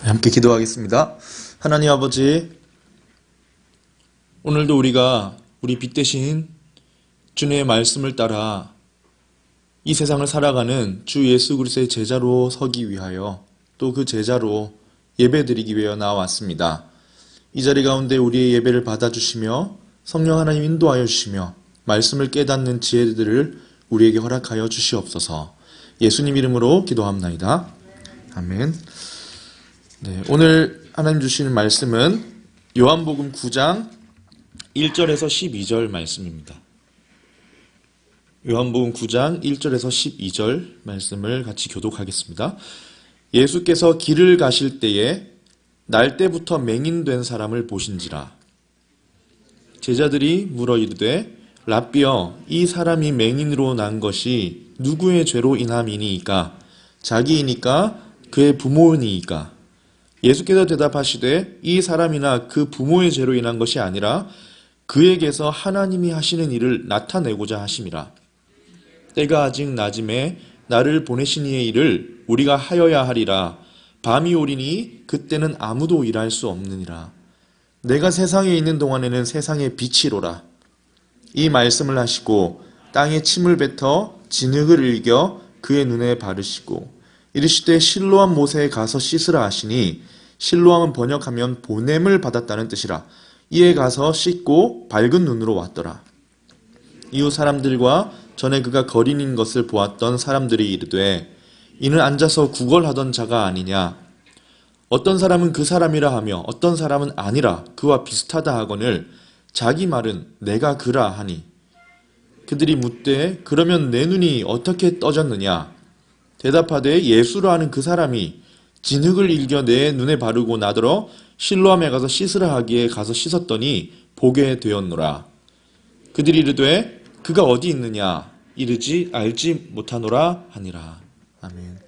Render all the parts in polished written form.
함께 기도하겠습니다. 하나님 아버지, 오늘도 우리가 우리 빛 대신 주님의 말씀을 따라 이 세상을 살아가는 주 예수 그리스도의 제자로 서기 위하여 또 그 제자로 예배드리기 위하여 나왔습니다. 이 자리 가운데 우리의 예배를 받아주시며 성령 하나님 인도하여 주시며 말씀을 깨닫는 지혜들을 우리에게 허락하여 주시옵소서. 예수님 이름으로 기도합나이다. 아멘. 네, 오늘 하나님 주시는 말씀은 요한복음 9장 1절에서 12절 말씀입니다. 요한복음 9장 1절에서 12절 말씀을 같이 교독하겠습니다. 예수께서 길을 가실 때에 날 때부터 맹인된 사람을 보신지라. 제자들이 물어 이르되 랍비여, 이 사람이 맹인으로 난 것이 누구의 죄로 인함이니이까? 자기이니까 그의 부모니이까? 예수께서 대답하시되 이 사람이나 그 부모의 죄로 인한 것이 아니라 그에게서 하나님이 하시는 일을 나타내고자 하심이라. 때가 아직 낮음에 나를 보내신 이의 일을 우리가 하여야 하리라. 밤이 오리니 그때는 아무도 일할 수 없느니라. 내가 세상에 있는 동안에는 세상의 빛이로라. 이 말씀을 하시고 땅에 침을 뱉어 진흙을 일겨 그의 눈에 바르시고 이르시되 실로암 못에 가서 씻으라 하시니 실로암은 번역하면 보냄을 받았다는 뜻이라. 이에 가서 씻고 밝은 눈으로 왔더라. 이후 사람들과 전에 그가 거린인 것을 보았던 사람들이 이르되 이는 앉아서 구걸하던 자가 아니냐. 어떤 사람은 그 사람이라 하며 어떤 사람은 아니라 그와 비슷하다 하거늘 자기 말은 내가 그라 하니 그들이 묻되 그러면 내 눈이 어떻게 떠졌느냐. 대답하되 예수라 하는 그 사람이 진흙을 일겨 내 눈에 바르고 나더러 실로암에 가서 씻으라 하기에 가서 씻었더니 보게 되었노라. 그들이 이르되 그가 어디 있느냐 이르지 알지 못하노라 하니라. 아멘.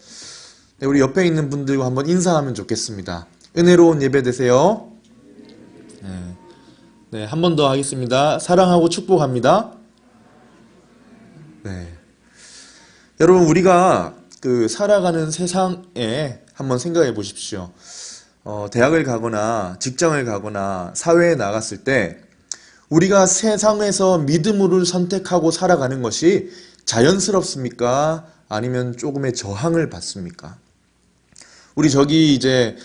네, 우리 옆에 있는 분들과 한번 인사하면 좋겠습니다. 은혜로운 예배 되세요. 네, 한 번 더 하겠습니다. 사랑하고 축복합니다. 네. 여러분, 우리가 살아가는 세상에 한번 생각해 보십시오. 대학을 가거나 직장을 가거나 사회에 나갔을 때 우리가 세상에서 믿음으로 선택하고 살아가는 것이 자연스럽습니까? 아니면 조금의 저항을 받습니까? 우리 이제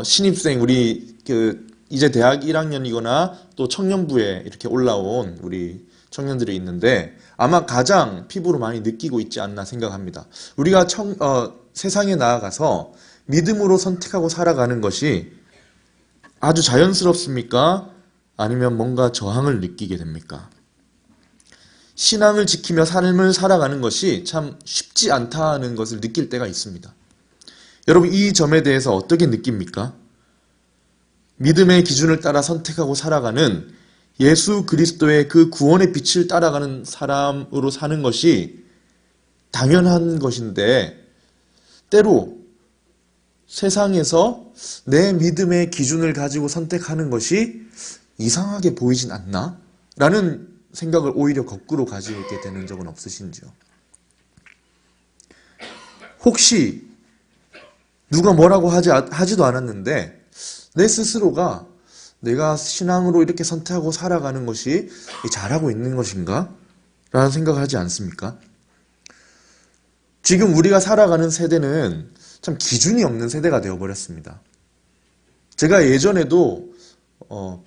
신입생, 우리 이제 대학 1학년이거나 또 청년부에 이렇게 올라온 우리 청년들이 있는데 아마 가장 피부로 많이 느끼고 있지 않나 생각합니다. 우리가 세상에 나아가서 믿음으로 선택하고 살아가는 것이 아주 자연스럽습니까? 아니면 뭔가 저항을 느끼게 됩니까? 신앙을 지키며 삶을 살아가는 것이 참 쉽지 않다는 것을 느낄 때가 있습니다. 여러분, 이 점에 대해서 어떻게 느낍니까? 믿음의 기준을 따라 선택하고 살아가는 예수 그리스도의 그 구원의 빛을 따라가는 사람으로 사는 것이 당연한 것인데 때로 세상에서 내 믿음의 기준을 가지고 선택하는 것이 이상하게 보이진 않나? 라는 생각을 오히려 거꾸로 가지게 되는 적은 없으신지요? 혹시 누가 뭐라고 하지도 않았는데 내 스스로가 내가 신앙으로 이렇게 선택하고 살아가는 것이 잘하고 있는 것인가? 라는 생각을 하지 않습니까? 지금 우리가 살아가는 세대는 참 기준이 없는 세대가 되어버렸습니다. 제가 예전에도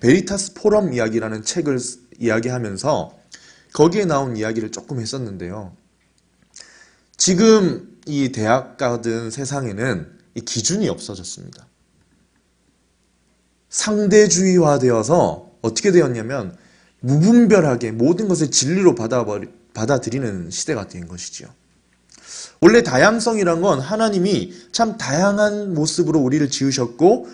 베리타스 포럼 이야기라는 책을 이야기하면서 거기에 나온 이야기를 조금 했었는데요. 지금 이 대학 가든 세상에는 이 기준이 없어졌습니다. 상대주의화 되어서 어떻게 되었냐면 무분별하게 모든 것을 진리로 받아들이는 시대가 된 것이지요. 원래 다양성이란 건 하나님이 참 다양한 모습으로 우리를 지으셨고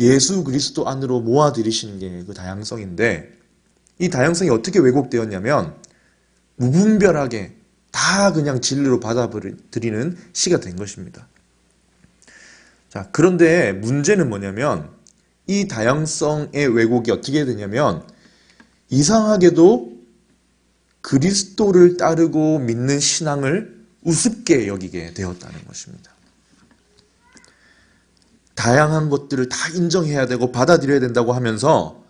예수 그리스도 안으로 모아들이시는 게 그 다양성인데 이 다양성이 어떻게 왜곡되었냐면 무분별하게 다 그냥 진리로 받아들이는 시가 된 것입니다. 자, 그런데 문제는 뭐냐면 이 다양성의 왜곡이 어떻게 되냐면 이상하게도 그리스도를 따르고 믿는 신앙을 우습게 여기게 되었다는 것입니다. 다양한 것들을 다 인정해야 되고 받아들여야 된다고 하면서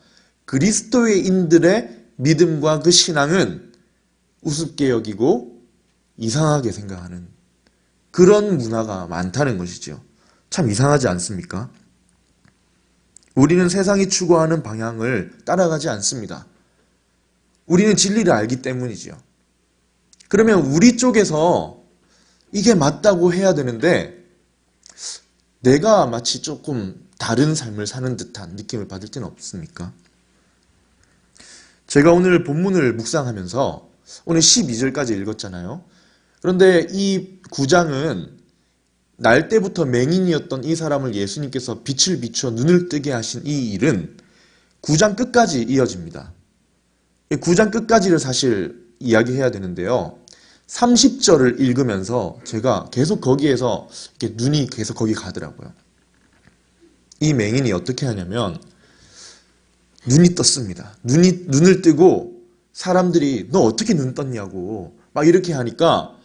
그리스도인들의 믿음과 그 신앙은 우습게 여기고 이상하게 생각하는 그런 문화가 많다는 것이죠. 참 이상하지 않습니까? 우리는 세상이 추구하는 방향을 따라가지 않습니다. 우리는 진리를 알기 때문이지요. 그러면 우리 쪽에서 이게 맞다고 해야 되는데 내가 마치 조금 다른 삶을 사는 듯한 느낌을 받을 때는 없습니까? 제가 오늘 본문을 묵상하면서 오늘 12절까지 읽었잖아요. 그런데 이 9장은 날 때부터 맹인이었던 이 사람을 예수님께서 빛을 비추어 눈을 뜨게 하신 이 일은 9장 끝까지 이어집니다. 9장 끝까지를 사실 이야기해야 되는데요. 30절을 읽으면서 제가 계속 거기에서 이렇게 눈이 계속 거기 가더라고요. 이 맹인이 어떻게 하냐면 눈이 떴습니다. 눈을 뜨고 사람들이 너 어떻게 눈 떴냐고 막 이렇게 하니까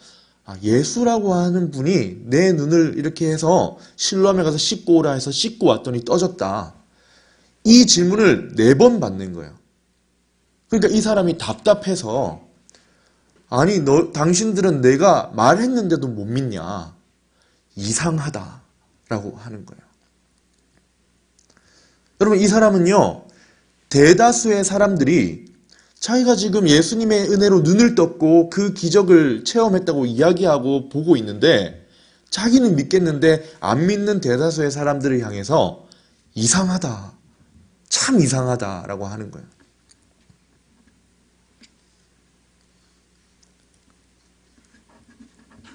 예수라고 하는 분이 내 눈을 이렇게 해서 실로암에 가서 씻고 오라 해서 씻고 왔더니 떠졌다. 이 질문을 4번 받는 거예요. 그러니까 이 사람이 답답해서 아니 당신들은 내가 말했는데도 못 믿냐. 이상하다라고 하는 거예요. 여러분 이 사람은요. 대다수의 사람들이 자기가 지금 예수님의 은혜로 눈을 떴고 그 기적을 체험했다고 이야기하고 보고 있는데 자기는 믿겠는데 안 믿는 대다수의 사람들을 향해서 이상하다. 참 이상하다라고 하는 거예요.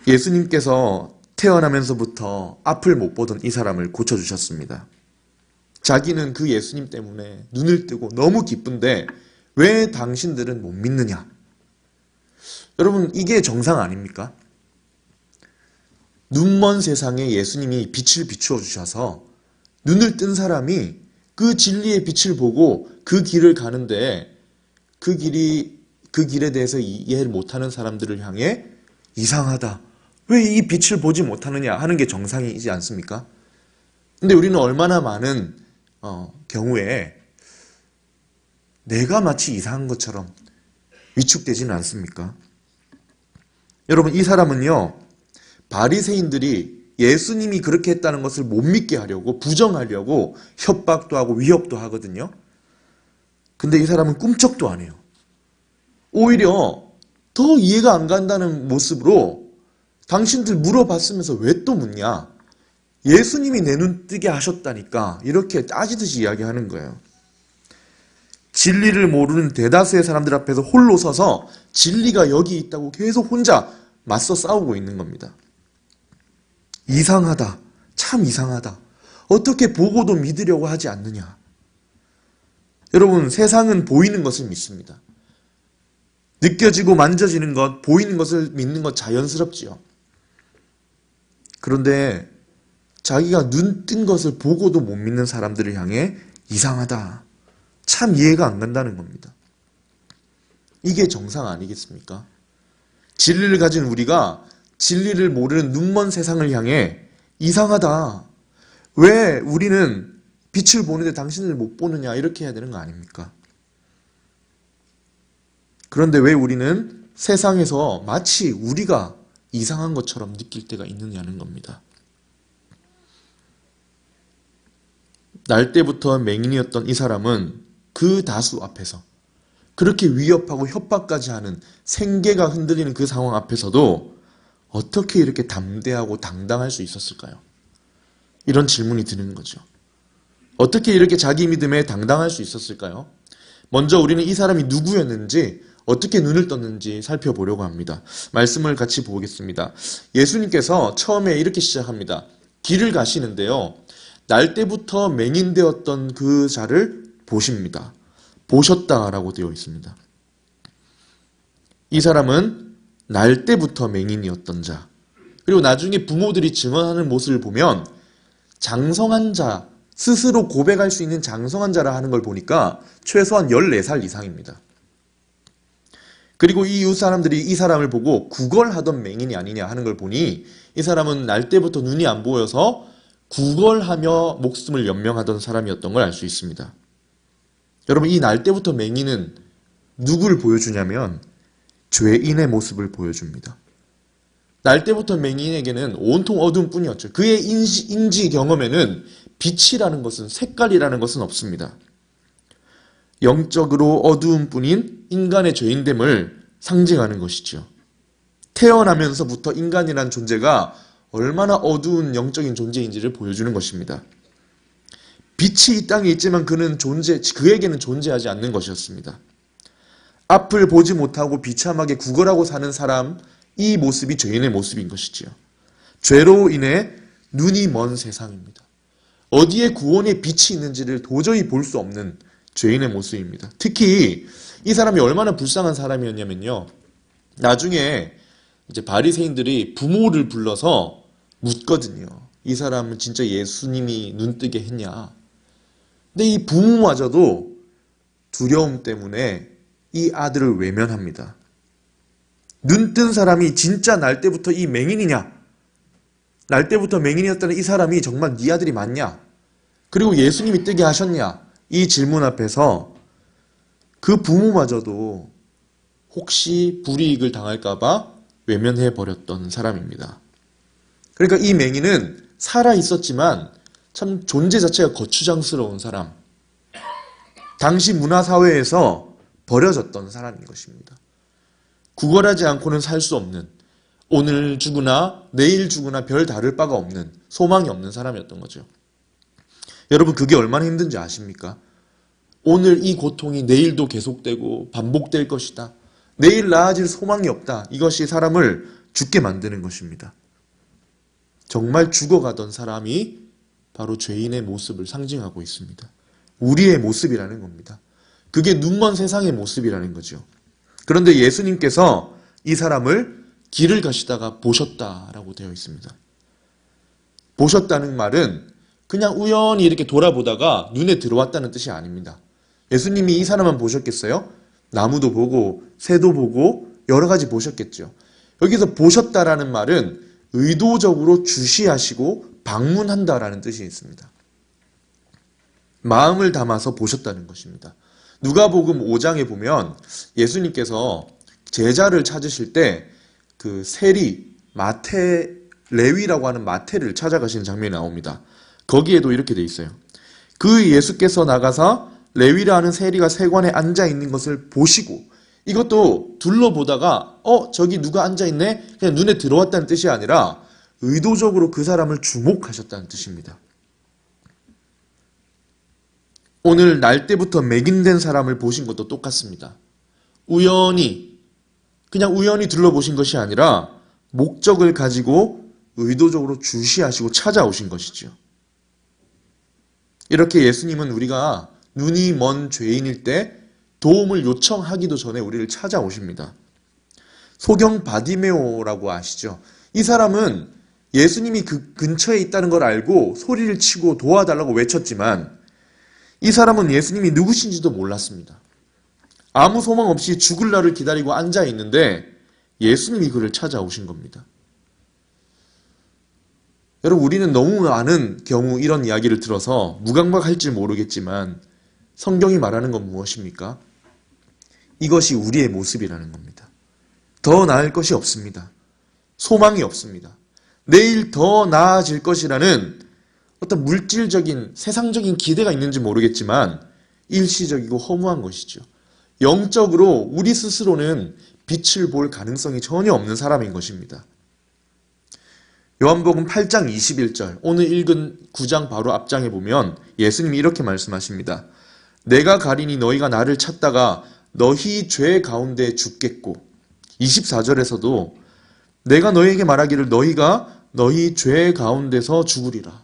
예수님께서 태어나면서부터 앞을 못 보던 이 사람을 고쳐주셨습니다. 자기는 그 예수님 때문에 눈을 뜨고 너무 기쁜데 왜 당신들은 못 믿느냐? 여러분 이게 정상 아닙니까? 눈먼 세상에 예수님이 빛을 비추어 주셔서 눈을 뜬 사람이 그 진리의 빛을 보고 그 길을 가는데 그 길에 대해서 이해를 못하는 사람들을 향해 이상하다. 왜 이 빛을 보지 못하느냐 하는 게 정상이지 않습니까? 근데 우리는 얼마나 많은 경우에 내가 마치 이상한 것처럼 위축되지는 않습니까? 여러분 이 사람은요. 바리새인들이 예수님이 그렇게 했다는 것을 못 믿게 하려고 부정하려고 협박도 하고 위협도 하거든요. 근데 이 사람은 꿈쩍도 안 해요. 오히려 더 이해가 안 간다는 모습으로 당신들 물어봤으면서 왜 또 묻냐? 예수님이 내 눈 뜨게 하셨다니까 이렇게 따지듯이 이야기하는 거예요. 진리를 모르는 대다수의 사람들 앞에서 홀로 서서 진리가 여기 있다고 계속 혼자 맞서 싸우고 있는 겁니다. 이상하다. 참 이상하다. 어떻게 보고도 믿으려고 하지 않느냐. 여러분 세상은 보이는 것을 믿습니다. 느껴지고 만져지는 것, 보이는 것을 믿는 것 자연스럽지요. 그런데 자기가 눈 뜬 것을 보고도 못 믿는 사람들을 향해 이상하다. 참 이해가 안 간다는 겁니다. 이게 정상 아니겠습니까? 진리를 가진 우리가 진리를 모르는 눈먼 세상을 향해 이상하다. 왜 우리는 빛을 보는데 당신을 못 보느냐 이렇게 해야 되는 거 아닙니까? 그런데 왜 우리는 세상에서 마치 우리가 이상한 것처럼 느낄 때가 있느냐는 겁니다. 날 때부터 맹인이었던 이 사람은 그 다수 앞에서 그렇게 위협하고 협박까지 하는 생계가 흔들리는 그 상황 앞에서도 어떻게 이렇게 담대하고 당당할 수 있었을까요? 이런 질문이 드는 거죠. 어떻게 이렇게 자기 믿음에 당당할 수 있었을까요? 먼저 우리는 이 사람이 누구였는지 어떻게 눈을 떴는지 살펴보려고 합니다. 말씀을 같이 보겠습니다. 예수님께서 처음에 이렇게 시작합니다. 길을 가시는데요. 날 때부터 맹인되었던 그 자를 보십니다. 보셨다라고 되어 있습니다. 이 사람은 날 때부터 맹인이었던 자. 그리고 나중에 부모들이 증언하는 모습을 보면 장성한 자, 스스로 고백할 수 있는 장성한 자라 하는 걸 보니까 최소한 14살 이상입니다. 그리고 이웃 사람들이 이 사람을 보고 구걸하던 맹인이 아니냐 하는 걸 보니 이 사람은 날 때부터 눈이 안 보여서 구걸하며 목숨을 연명하던 사람이었던 걸 알 수 있습니다. 여러분, 이 날 때부터 맹인은 누굴 보여주냐면 죄인의 모습을 보여줍니다. 날 때부터 맹인에게는 온통 어두운 뿐이었죠. 그의 인지 경험에는 빛이라는 것은, 색깔이라는 것은 없습니다. 영적으로 어두운 뿐인 인간의 죄인됨을 상징하는 것이죠. 태어나면서부터 인간이란 존재가 얼마나 어두운 영적인 존재인지를 보여주는 것입니다. 빛이 이 땅에 있지만 그에게는 존재하지 않는 것이었습니다. 앞을 보지 못하고 비참하게 구걸하고 사는 사람, 이 모습이 죄인의 모습인 것이지요. 죄로 인해 눈이 먼 세상입니다. 어디에 구원의 빛이 있는지를 도저히 볼 수 없는 죄인의 모습입니다. 특히 이 사람이 얼마나 불쌍한 사람이었냐면요. 나중에 이제 바리새인들이 부모를 불러서 묻거든요. 이 사람은 진짜 예수님이 눈뜨게 했냐. 근데 이 부모마저도 두려움 때문에 이 아들을 외면합니다. 눈뜬 사람이 진짜 날 때부터 이 맹인이냐? 날 때부터 맹인이었다는 이 사람이 정말 네 아들이 맞냐? 그리고 예수님이 뜨게 하셨냐? 이 질문 앞에서 그 부모마저도 혹시 불이익을 당할까봐 외면해버렸던 사람입니다. 그러니까 이 맹인은 살아있었지만 참 존재 자체가 거추장스러운 사람, 당시 문화사회에서 버려졌던 사람인 것입니다. 구걸하지 않고는 살 수 없는, 오늘 죽으나 내일 죽으나 별 다를 바가 없는, 소망이 없는 사람이었던 거죠. 여러분, 그게 얼마나 힘든지 아십니까? 오늘 이 고통이 내일도 계속되고 반복될 것이다. 내일 나아질 소망이 없다. 이것이 사람을 죽게 만드는 것입니다. 정말 죽어가던 사람이 바로 죄인의 모습을 상징하고 있습니다. 우리의 모습이라는 겁니다. 그게 눈먼 세상의 모습이라는 거죠. 그런데 예수님께서 이 사람을 길을 가시다가 보셨다라고 되어 있습니다. 보셨다는 말은 그냥 우연히 이렇게 돌아보다가 눈에 들어왔다는 뜻이 아닙니다. 예수님이 이 사람만 보셨겠어요? 나무도 보고 새도 보고 여러 가지 보셨겠죠. 여기서 보셨다라는 말은 의도적으로 주시하시고 방문한다라는 뜻이 있습니다. 마음을 담아서 보셨다는 것입니다. 누가복음 5장에 보면 예수님께서 제자를 찾으실 때 그 세리, 레위라고 하는 마태를 찾아가시는 장면이 나옵니다. 거기에도 이렇게 돼 있어요. 그 예수께서 나가서 레위라 하는 세리가 세관에 앉아 있는 것을 보시고, 이것도 둘러보다가 저기 누가 앉아 있네? 그냥 눈에 들어왔다는 뜻이 아니라 의도적으로 그 사람을 주목하셨다는 뜻입니다. 오늘 날 때부터 맹인된 사람을 보신 것도 똑같습니다. 그냥 우연히 둘러보신 것이 아니라 목적을 가지고 의도적으로 주시하시고 찾아오신 것이죠. 이렇게 예수님은 우리가 눈이 먼 죄인일 때 도움을 요청하기도 전에 우리를 찾아오십니다. 소경 바디메오라고 아시죠? 이 사람은 예수님이 그 근처에 있다는 걸 알고 소리를 치고 도와달라고 외쳤지만 이 사람은 예수님이 누구신지도 몰랐습니다. 아무 소망 없이 죽을 날을 기다리고 앉아 있는데 예수님이 그를 찾아오신 겁니다. 여러분, 우리는 너무 많은 경우 이런 이야기를 들어서 무감각할지 모르겠지만 성경이 말하는 건 무엇입니까? 이것이 우리의 모습이라는 겁니다. 더 나을 것이 없습니다. 소망이 없습니다. 내일 더 나아질 것이라는 어떤 물질적인, 세상적인 기대가 있는지 모르겠지만 일시적이고 허무한 것이죠. 영적으로 우리 스스로는 빛을 볼 가능성이 전혀 없는 사람인 것입니다. 요한복음 8장 21절, 오늘 읽은 9장 바로 앞장에 보면 예수님이 이렇게 말씀하십니다. 내가 가리니 너희가 나를 찾다가 너희 죄 가운데 죽겠고, 24절에서도 내가 너희에게 말하기를 너희가 너희 죄 가운데서 죽으리라.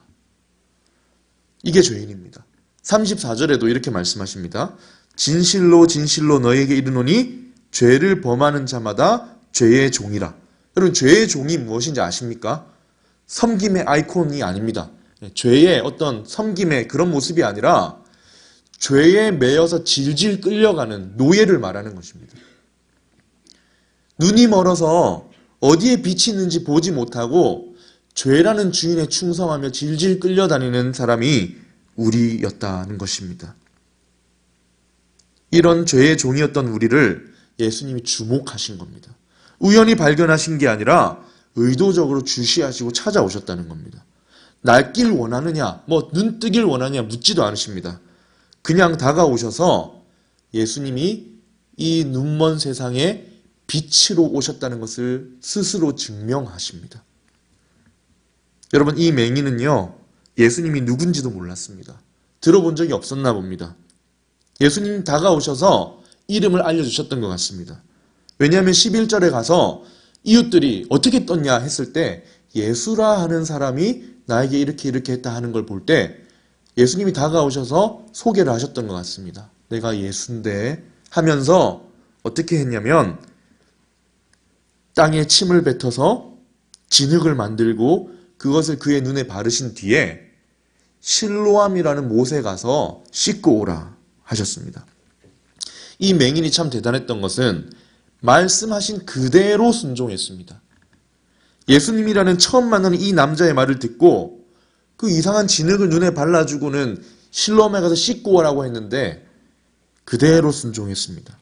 이게 죄인입니다. 34절에도 이렇게 말씀하십니다. 진실로 진실로 너희에게 이르노니 죄를 범하는 자마다 죄의 종이라. 여러분, 죄의 종이 무엇인지 아십니까? 섬김의 아이콘이 아닙니다. 죄의 어떤 섬김의 그런 모습이 아니라 죄에 매여서 질질 끌려가는 노예를 말하는 것입니다. 눈이 멀어서 어디에 빛이 있는지 보지 못하고 죄라는 주인에 충성하며 질질 끌려다니는 사람이 우리였다는 것입니다. 이런 죄의 종이었던 우리를 예수님이 주목하신 겁니다. 우연히 발견하신 게 아니라 의도적으로 주시하시고 찾아오셨다는 겁니다. 날길 원하느냐, 눈 뜨길 원하느냐 묻지도 않으십니다. 그냥 다가오셔서 예수님이 이 눈먼 세상에 빛으로 오셨다는 것을 스스로 증명하십니다. 여러분, 이 맹인은요, 예수님이 누군지도 몰랐습니다. 들어본 적이 없었나 봅니다. 예수님이 다가오셔서 이름을 알려주셨던 것 같습니다. 왜냐하면 11절에 가서 이웃들이 어떻게 떴냐 했을 때 예수라 하는 사람이 나에게 이렇게 했다 하는 걸 볼 때 예수님이 다가오셔서 소개를 하셨던 것 같습니다. 내가 예수인데 하면서 어떻게 했냐면 땅에 침을 뱉어서 진흙을 만들고 그것을 그의 눈에 바르신 뒤에 실로암이라는 못에 가서 씻고 오라 하셨습니다. 이 맹인이 참 대단했던 것은 말씀하신 그대로 순종했습니다. 예수님이라는 처음 만나는 이 남자의 말을 듣고 그 이상한 진흙을 눈에 발라주고는 실로암에 가서 씻고 오라고 했는데 그대로 순종했습니다.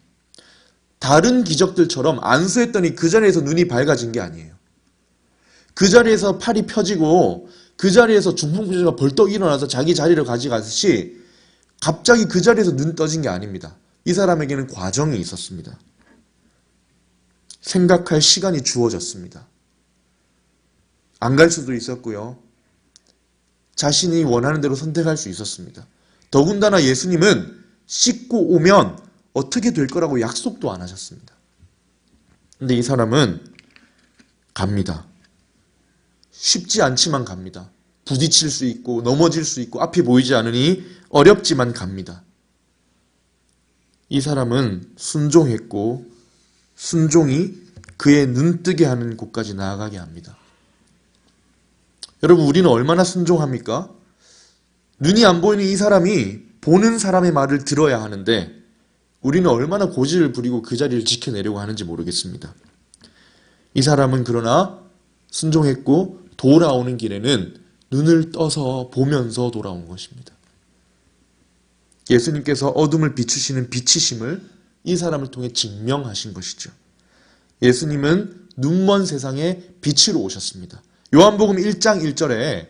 다른 기적들처럼 안수했더니 그 자리에서 눈이 밝아진 게 아니에요. 그 자리에서 팔이 펴지고 그 자리에서 중풍부자가 벌떡 일어나서 자기 자리를 가져가듯이 갑자기 그 자리에서 눈 떠진 게 아닙니다. 이 사람에게는 과정이 있었습니다. 생각할 시간이 주어졌습니다. 안 갈 수도 있었고요. 자신이 원하는 대로 선택할 수 있었습니다. 더군다나 예수님은 씻고 오면 어떻게 될 거라고 약속도 안 하셨습니다. 근데 이 사람은 갑니다. 쉽지 않지만 갑니다. 부딪힐 수 있고 넘어질 수 있고 앞이 보이지 않으니 어렵지만 갑니다. 이 사람은 순종했고 순종이 그의 눈뜨게 하는 곳까지 나아가게 합니다. 여러분, 우리는 얼마나 순종합니까? 눈이 안 보이는 이 사람이 보는 사람의 말을 들어야 하는데 우리는 얼마나 고집을 부리고 그 자리를 지켜내려고 하는지 모르겠습니다. 이 사람은 그러나 순종했고 돌아오는 길에는 눈을 떠서 보면서 돌아온 것입니다. 예수님께서 어둠을 비추시는 빛이심을 이 사람을 통해 증명하신 것이죠. 예수님은 눈먼 세상에 빛으로 오셨습니다. 요한복음 1장 1절에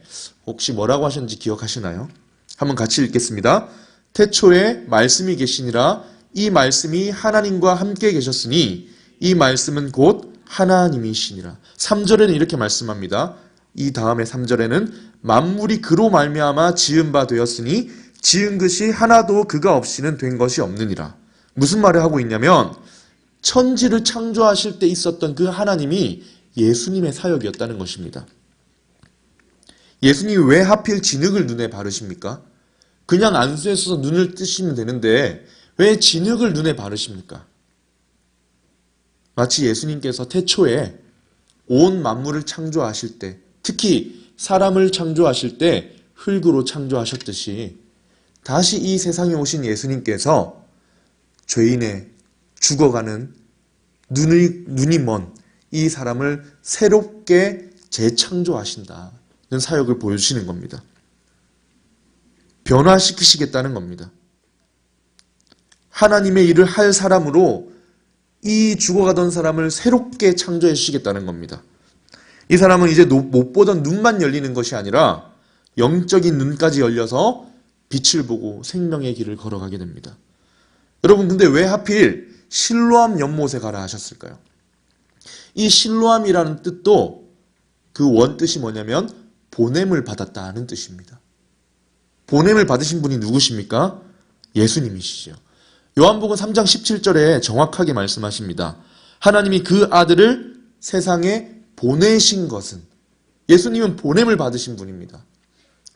혹시 뭐라고 하셨는지 기억하시나요? 한번 같이 읽겠습니다. 태초에 말씀이 계시니라. 이 말씀이 하나님과 함께 계셨으니 이 말씀은 곧 하나님이시니라. 3절에는 이렇게 말씀합니다. 이 다음에 3절에는 만물이 그로 말미암아 지은 바 되었으니 지은 것이 하나도 그가 없이는 된 것이 없느니라. 무슨 말을 하고 있냐면 천지를 창조하실 때 있었던 그 하나님이 예수님의 사역이었다는 것입니다. 예수님이 왜 하필 진흙을 눈에 바르십니까? 그냥 안수해서 눈을 뜨시면 되는데 왜 진흙을 눈에 바르십니까? 마치 예수님께서 태초에 온 만물을 창조하실 때, 특히 사람을 창조하실 때 흙으로 창조하셨듯이 다시 이 세상에 오신 예수님께서 죄인의 죽어가는 눈이 먼 이 사람을 새롭게 재창조하신다는 사역을 보여주시는 겁니다. 변화시키시겠다는 겁니다. 하나님의 일을 할 사람으로 이 죽어가던 사람을 새롭게 창조해 주시겠다는 겁니다. 이 사람은 이제 못 보던 눈만 열리는 것이 아니라 영적인 눈까지 열려서 빛을 보고 생명의 길을 걸어가게 됩니다. 여러분, 근데 왜 하필 실로암 연못에 가라 하셨을까요? 이 실로암이라는 뜻도 그 원뜻이 뭐냐면 보냄을 받았다는 뜻입니다. 보냄을 받으신 분이 누구십니까? 예수님이시죠. 요한복음 3장 17절에 정확하게 말씀하십니다. 하나님이 그 아들을 세상에 보내신 것은, 예수님은 보냄을 받으신 분입니다.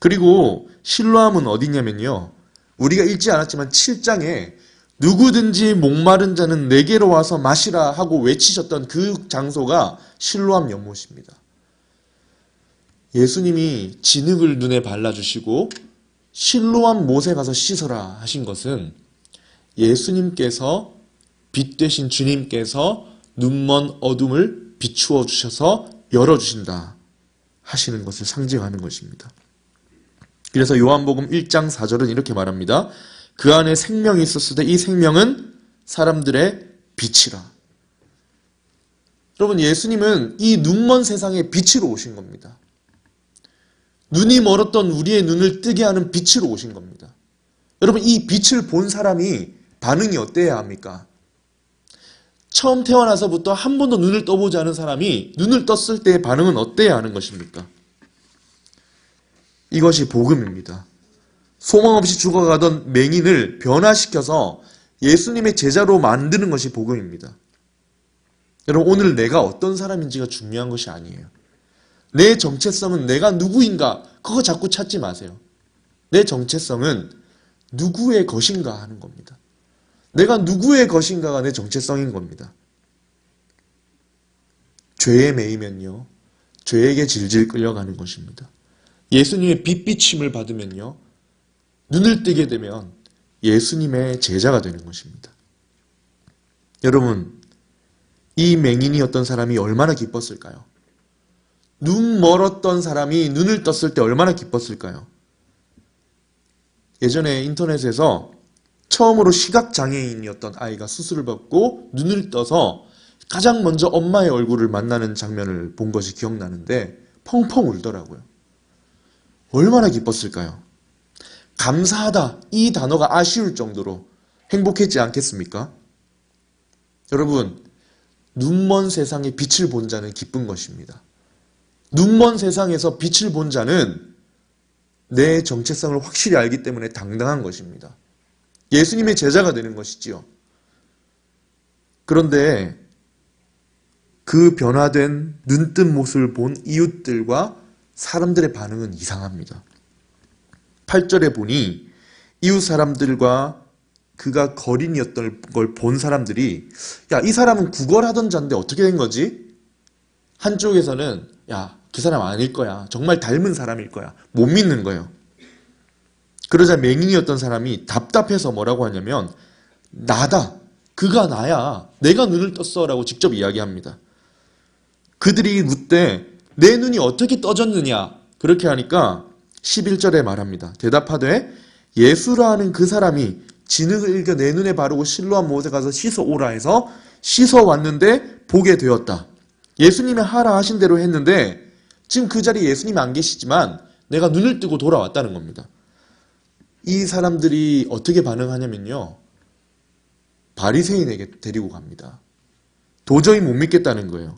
그리고 실로암은 어디냐면요, 우리가 읽지 않았지만 7장에 누구든지 목마른 자는 내게로 와서 마시라 하고 외치셨던 그 장소가 실로암 연못입니다. 예수님이 진흙을 눈에 발라주시고 실로암 못에 가서 씻어라 하신 것은 예수님께서 빛 되신 주님께서 눈먼 어둠을 비추어 주셔서 열어주신다 하시는 것을 상징하는 것입니다. 그래서 요한복음 1장 4절은 이렇게 말합니다. 그 안에 생명이 있었을 때 이 생명은 사람들의 빛이라. 여러분, 예수님은 이 눈먼 세상에 빛으로 오신 겁니다. 눈이 멀었던 우리의 눈을 뜨게 하는 빛으로 오신 겁니다. 여러분, 이 빛을 본 사람이 반응이 어때야 합니까? 처음 태어나서부터 한 번도 눈을 떠보지 않은 사람이 눈을 떴을 때의 반응은 어때야 하는 것입니까? 이것이 복음입니다. 소망 없이 죽어가던 맹인을 변화시켜서 예수님의 제자로 만드는 것이 복음입니다. 여러분, 오늘 내가 어떤 사람인지가 중요한 것이 아니에요. 내 정체성은 내가 누구인가, 그거 자꾸 찾지 마세요. 내 정체성은 누구의 것인가 하는 겁니다. 내가 누구의 것인가가 내 정체성인 겁니다. 죄에 매이면요, 죄에게 질질 끌려가는 것입니다. 예수님의 빛비침을 받으면요, 눈을 뜨게 되면 예수님의 제자가 되는 것입니다. 여러분, 이 맹인이었던 사람이 얼마나 기뻤을까요? 눈 멀었던 사람이 눈을 떴을 때 얼마나 기뻤을까요? 예전에 인터넷에서 처음으로 시각장애인이었던 아이가 수술을 받고 눈을 떠서 가장 먼저 엄마의 얼굴을 만나는 장면을 본 것이 기억나는데 펑펑 울더라고요. 얼마나 기뻤을까요? 감사하다, 이 단어가 아쉬울 정도로 행복했지 않겠습니까? 여러분, 눈먼 세상에 빛을 본 자는 기쁜 것입니다. 눈먼 세상에서 빛을 본 자는 내 정체성을 확실히 알기 때문에 당당한 것입니다. 예수님의 제자가 되는 것이지요. 그런데 그 변화된 눈뜬 모습을 본 이웃들과 사람들의 반응은 이상합니다. 8절에 보니 이웃 사람들과 그가 거린이었던 걸 본 사람들이, 야, 이 사람은 구걸하던 자인데 어떻게 된 거지? 한쪽에서는 야, 그 사람 아닐 거야, 정말 닮은 사람일 거야, 못 믿는 거예요. 그러자 맹인이었던 사람이 답답해서 뭐라고 하냐면, 나다, 그가 나야, 내가 눈을 떴어 라고 직접 이야기합니다. 그들이 묻되 내 눈이 어떻게 떠졌느냐, 그렇게 하니까 11절에 말합니다. 대답하되 예수라 하는 그 사람이 진흙을 일겨 내 눈에 바르고 실로암 못에 가서 씻어 오라 해서 씻어 왔는데 보게 되었다. 예수님이 하라 하신 대로 했는데 지금 그 자리에 예수님이 안 계시지만 내가 눈을 뜨고 돌아왔다는 겁니다. 이 사람들이 어떻게 반응하냐면요, 바리새인에게 데리고 갑니다. 도저히 못 믿겠다는 거예요.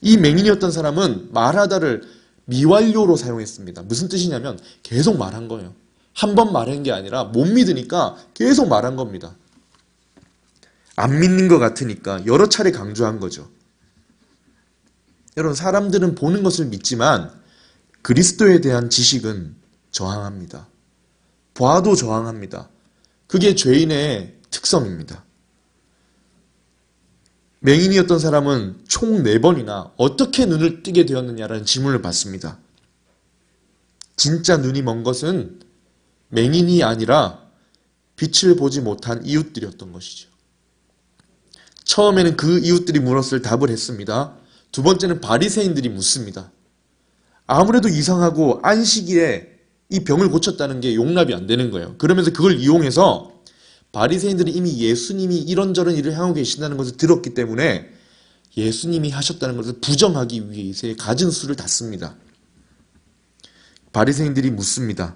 이 맹인이었던 사람은 말하다를 미완료로 사용했습니다. 무슨 뜻이냐면 계속 말한 거예요. 한 번 말한 게 아니라 못 믿으니까 계속 말한 겁니다. 안 믿는 것 같으니까 여러 차례 강조한 거죠. 여러분, 사람들은 보는 것을 믿지만 그리스도에 대한 지식은 저항합니다. 봐도 저항합니다. 그게 죄인의 특성입니다. 맹인이었던 사람은 총 4번이나 어떻게 눈을 뜨게 되었느냐라는 질문을 받습니다. 진짜 눈이 먼 것은 맹인이 아니라 빛을 보지 못한 이웃들이었던 것이죠. 처음에는 그 이웃들이 물었을 답을 했습니다. 두 번째는 바리새인들이 묻습니다. 아무래도 이상하고 안식일에 이 병을 고쳤다는 게 용납이 안 되는 거예요. 그러면서 그걸 이용해서 바리새인들이 이미 예수님이 이런저런 일을 하고 계신다는 것을 들었기 때문에 예수님이 하셨다는 것을 부정하기 위해서 갖은 수를 다 씁니다. 바리새인들이 묻습니다.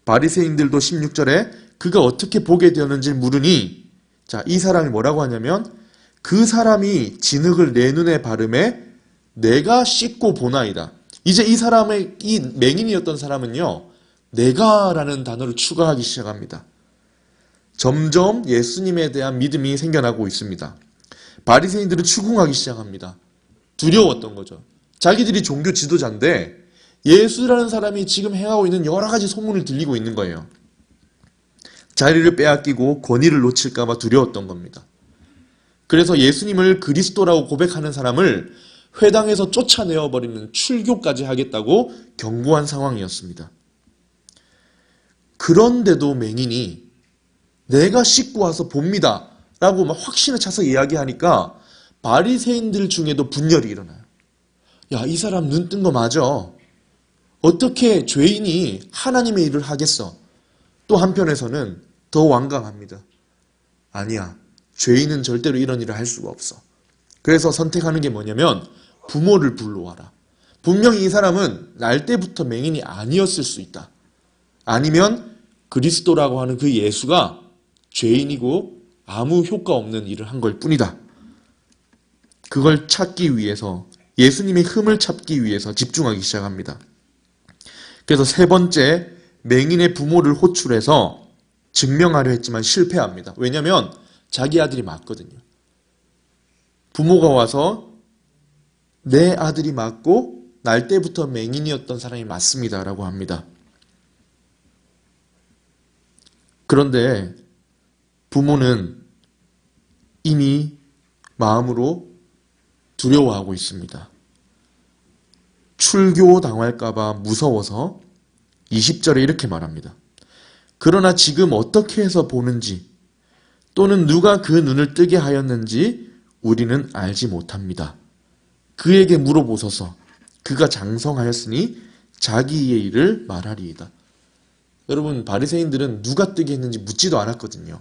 바리새인들도 16절에 그가 어떻게 보게 되었는지 물으니, 자, 이 사람이 뭐라고 하냐면 그 사람이 진흙을 내 눈에 바르매 내가 씻고 보나이다. 이제 이 사람의, 이 맹인이었던 사람은요, 내가라는 단어를 추가하기 시작합니다. 점점 예수님에 대한 믿음이 생겨나고 있습니다. 바리새인들은 추궁하기 시작합니다. 두려웠던 거죠. 자기들이 종교 지도자인데 예수라는 사람이 지금 행하고 있는 여러 가지 소문을 들리고 있는 거예요. 자리를 빼앗기고 권위를 놓칠까 봐 두려웠던 겁니다. 그래서 예수님을 그리스도라고 고백하는 사람을 회당에서 쫓아내어버리는 출교까지 하겠다고 경고한 상황이었습니다. 그런데도 맹인이 내가 씻고 와서 봅니다 라고 막 확신에 차서 이야기하니까 바리새인들 중에도 분열이 일어나요. 야, 이 사람 눈 뜬 거 맞아. 어떻게 죄인이 하나님의 일을 하겠어? 또 한편에서는 더 완강합니다. 아니야. 죄인은 절대로 이런 일을 할 수가 없어. 그래서 선택하는 게 뭐냐면 부모를 불러와라. 분명히 이 사람은 날 때부터 맹인이 아니었을 수 있다. 아니면 그리스도라고 하는 그 예수가 죄인이고 아무 효과 없는 일을 한 걸 뿐이다. 그걸 찾기 위해서, 예수님의 흠을 찾기 위해서 집중하기 시작합니다. 그래서 세 번째, 맹인의 부모를 호출해서 증명하려 했지만 실패합니다. 왜냐하면 자기 아들이 맞거든요. 부모가 와서 내 아들이 맞고 날 때부터 맹인이었던 사람이 맞습니다 라고 합니다. 그런데 부모는 이미 마음으로 두려워하고 있습니다. 출교당할까봐 무서워서 20절에 이렇게 말합니다. 그러나 지금 어떻게 해서 보는지 또는 누가 그 눈을 뜨게 하였는지 우리는 알지 못합니다. 그에게 물어보소서. 그가 장성하였으니 자기의 일을 말하리이다. 여러분, 바리새인들은 누가 뜨게 했는지 묻지도 않았거든요.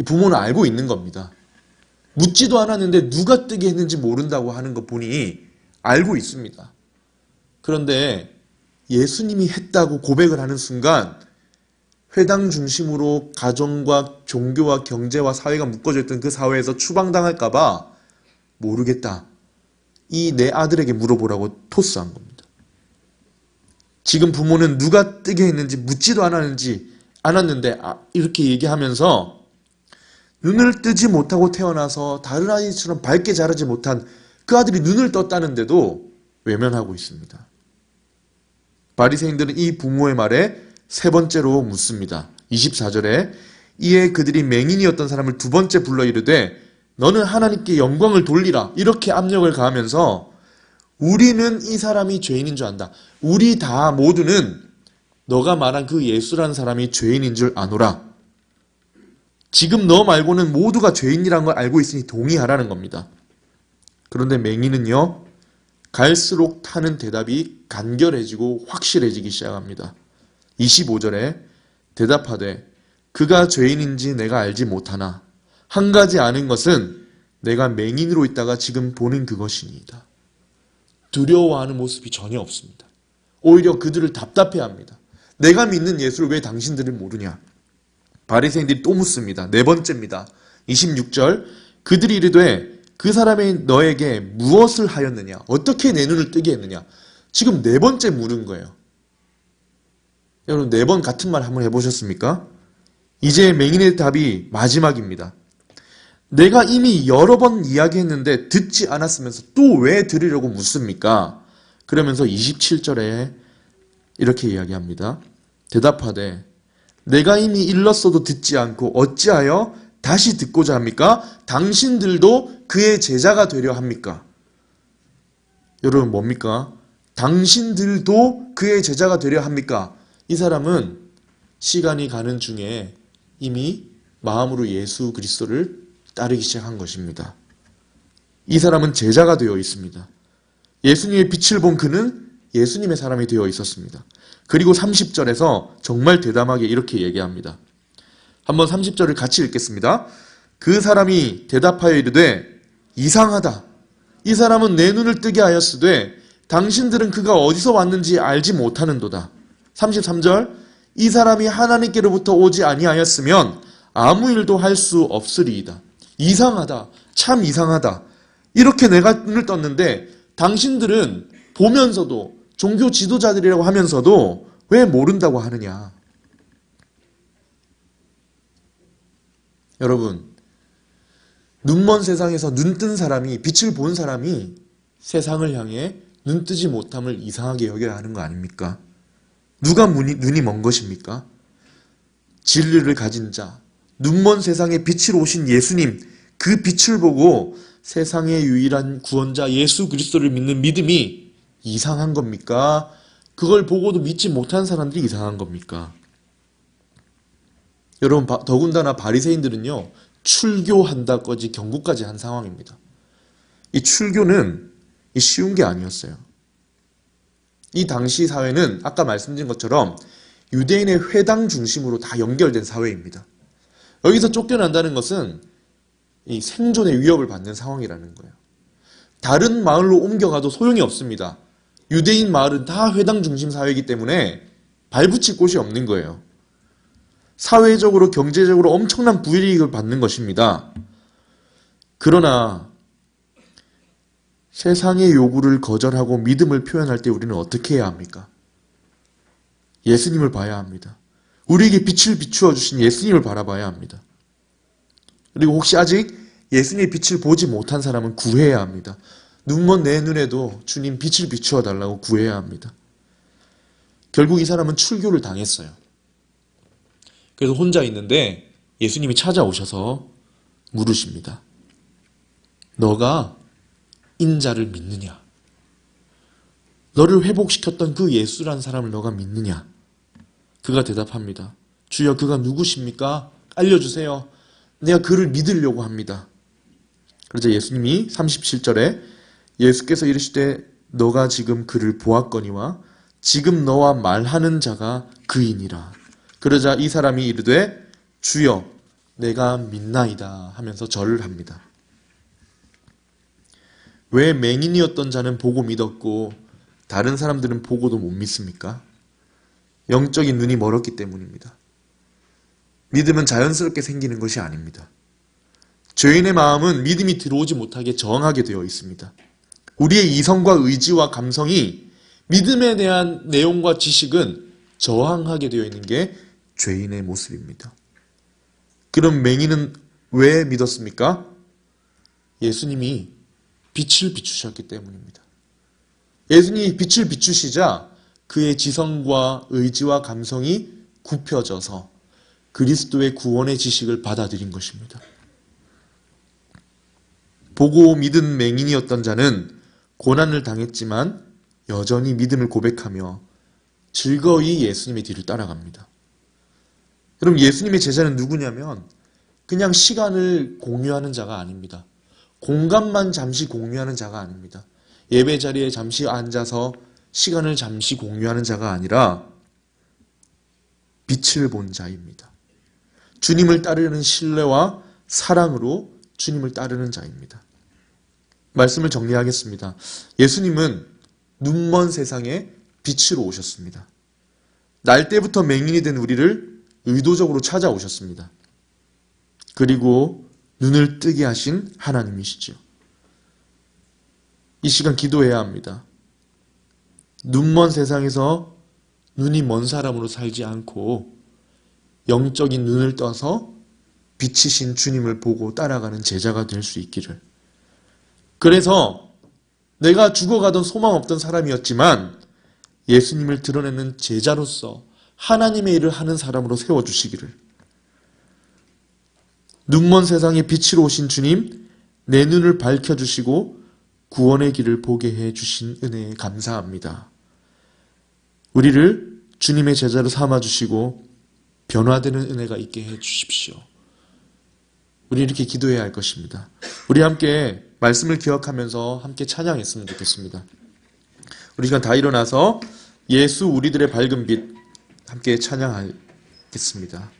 부모는 알고 있는 겁니다. 묻지도 않았는데 누가 뜨게 했는지 모른다고 하는 거 보니 알고 있습니다. 그런데 예수님이 했다고 고백을 하는 순간 회당 중심으로 가정과 종교와 경제와 사회가 묶어져 있던 그 사회에서 추방당할까봐 모르겠다. 이 내 아들에게 물어보라고 토스한 겁니다. 지금 부모는 누가 뜨게 했는지 묻지도 않았는데 이렇게 얘기하면서 눈을 뜨지 못하고 태어나서 다른 아이처럼 밝게 자라지 못한 그 아들이 눈을 떴다는데도 외면하고 있습니다. 바리새인들은 이 부모의 말에 세 번째로 묻습니다. 24절에 이에 그들이 맹인이었던 사람을 두 번째 불러 이르되 너는 하나님께 영광을 돌리라. 이렇게 압력을 가하면서 우리는 이 사람이 죄인인 줄 안다. 우리 다 모두는 너가 말한 그 예수라는 사람이 죄인인 줄 아노라. 지금 너 말고는 모두가 죄인이라는 걸 알고 있으니 동의하라는 겁니다. 그런데 맹인은요, 갈수록 타는 대답이 간결해지고 확실해지기 시작합니다. 25절에 대답하되 그가 죄인인지 내가 알지 못하나 한 가지 아는 것은 내가 맹인으로 있다가 지금 보는 그것이니이다. 두려워하는 모습이 전혀 없습니다. 오히려 그들을 답답해합니다. 내가 믿는 예수를 왜 당신들은 모르냐? 바리새인들이 또 묻습니다. 네 번째입니다. 26절 그들이 이르되 그 사람이 너에게 무엇을 하였느냐? 어떻게 내 눈을 뜨게 했느냐? 지금 네 번째 물은 거예요. 여러분, 네 번 같은 말 한번 해보셨습니까? 이제 맹인의 답이 마지막입니다. 내가 이미 여러 번 이야기했는데 듣지 않았으면서 또 왜 들으려고 묻습니까? 그러면서 27절에 이렇게 이야기합니다. 대답하되 내가 이미 일렀어도 듣지 않고 어찌하여 다시 듣고자 합니까? 당신들도 그의 제자가 되려 합니까? 여러분, 뭡니까? 당신들도 그의 제자가 되려 합니까? 이 사람은 시간이 가는 중에 이미 마음으로 예수 그리스도를 따르기 시작한 것입니다. 이 사람은 제자가 되어 있습니다. 예수님의 빛을 본 그는 예수님의 사람이 되어 있었습니다. 그리고 30절에서 정말 대담하게 이렇게 얘기합니다. 한번 30절을 같이 읽겠습니다. 그 사람이 대답하여 이르되 이상하다. 이 사람은 내 눈을 뜨게 하였으되 당신들은 그가 어디서 왔는지 알지 못하는도다. 33절 이 사람이 하나님께로부터 오지 아니하였으면 아무 일도 할 수 없으리이다. 이상하다. 참 이상하다. 이렇게 내가 눈을 떴는데 당신들은 보면서도 종교 지도자들이라고 하면서도 왜 모른다고 하느냐. 여러분, 눈먼 세상에서 눈뜬 사람이, 빛을 본 사람이 세상을 향해 눈 뜨지 못함을 이상하게 여겨야 하는 거 아닙니까? 누가 눈이 먼 것입니까? 진리를 가진 자, 눈먼 세상에 빛으로 오신 예수님, 그 빛을 보고 세상의 유일한 구원자 예수 그리스도를 믿는 믿음이 이상한 겁니까? 그걸 보고도 믿지 못한 사람들이 이상한 겁니까? 여러분, 더군다나 바리새인들은요, 출교한다까지 경고까지 한 상황입니다. 이 출교는 쉬운 게 아니었어요. 이 당시 사회는 아까 말씀드린 것처럼 유대인의 회당 중심으로 다 연결된 사회입니다. 여기서 쫓겨난다는 것은 이 생존의 위협을 받는 상황이라는 거예요. 다른 마을로 옮겨가도 소용이 없습니다. 유대인 마을은 다 회당 중심 사회이기 때문에 발붙일 곳이 없는 거예요. 사회적으로 경제적으로 엄청난 불이익을 받는 것입니다. 그러나 세상의 요구를 거절하고 믿음을 표현할 때 우리는 어떻게 해야 합니까? 예수님을 봐야 합니다. 우리에게 빛을 비추어 주신 예수님을 바라봐야 합니다. 그리고 혹시 아직 예수님의 빛을 보지 못한 사람은 구해야 합니다. 눈먼 내 눈에도 주님 빛을 비추어 달라고 구해야 합니다. 결국 이 사람은 출교를 당했어요. 그래서 혼자 있는데 예수님이 찾아오셔서 물으십니다. 너가 인자를 믿느냐? 너를 회복시켰던 그 예수라는 사람을 너가 믿느냐? 그가 대답합니다. 주여, 그가 누구십니까? 알려주세요. 내가 그를 믿으려고 합니다. 그러자 예수님이 37절에 예수께서 이르시되 너가 지금 그를 보았거니와 지금 너와 말하는 자가 그이니라. 그러자 이 사람이 이르되 주여, 내가 믿나이다 하면서 절을 합니다. 왜 맹인이었던 자는 보고 믿었고 다른 사람들은 보고도 못 믿습니까? 영적인 눈이 멀었기 때문입니다. 믿음은 자연스럽게 생기는 것이 아닙니다. 죄인의 마음은 믿음이 들어오지 못하게 저항하게 되어 있습니다. 우리의 이성과 의지와 감성이 믿음에 대한 내용과 지식은 저항하게 되어 있는 게 죄인의 모습입니다. 그럼 맹인은 왜 믿었습니까? 예수님이 빛을 비추셨기 때문입니다. 예수님이 빛을 비추시자 그의 지성과 의지와 감성이 굽혀져서 그리스도의 구원의 지식을 받아들인 것입니다. 보고 믿은 맹인이었던 자는 고난을 당했지만 여전히 믿음을 고백하며 즐거이 예수님의 뒤를 따라갑니다. 여러분, 예수님의 제자는 누구냐면 그냥 시간을 공유하는 자가 아닙니다. 공간만 잠시 공유하는 자가 아닙니다. 예배 자리에 잠시 앉아서 시간을 잠시 공유하는 자가 아니라 빛을 본 자입니다. 주님을 따르는 신뢰와 사랑으로 주님을 따르는 자입니다. 말씀을 정리하겠습니다. 예수님은 눈먼 세상에 빛으로 오셨습니다. 날 때부터 맹인이 된 우리를 의도적으로 찾아오셨습니다. 그리고 눈을 뜨게 하신 하나님이시죠. 이 시간 기도해야 합니다. 눈먼 세상에서 눈이 먼 사람으로 살지 않고 영적인 눈을 떠서 빛이신 주님을 보고 따라가는 제자가 될 수 있기를. 그래서 내가 죽어가던 소망 없던 사람이었지만 예수님을 드러내는 제자로서 하나님의 일을 하는 사람으로 세워주시기를. 눈먼 세상에 빛으로 오신 주님, 내 눈을 밝혀주시고 구원의 길을 보게 해주신 은혜에 감사합니다. 우리를 주님의 제자로 삼아주시고 변화되는 은혜가 있게 해주십시오. 우리 이렇게 기도해야 할 것입니다. 우리 함께 말씀을 기억하면서 함께 찬양했으면 좋겠습니다. 우리 시간 다 일어나서 예수 우리들의 밝은 빛 함께 찬양하겠습니다.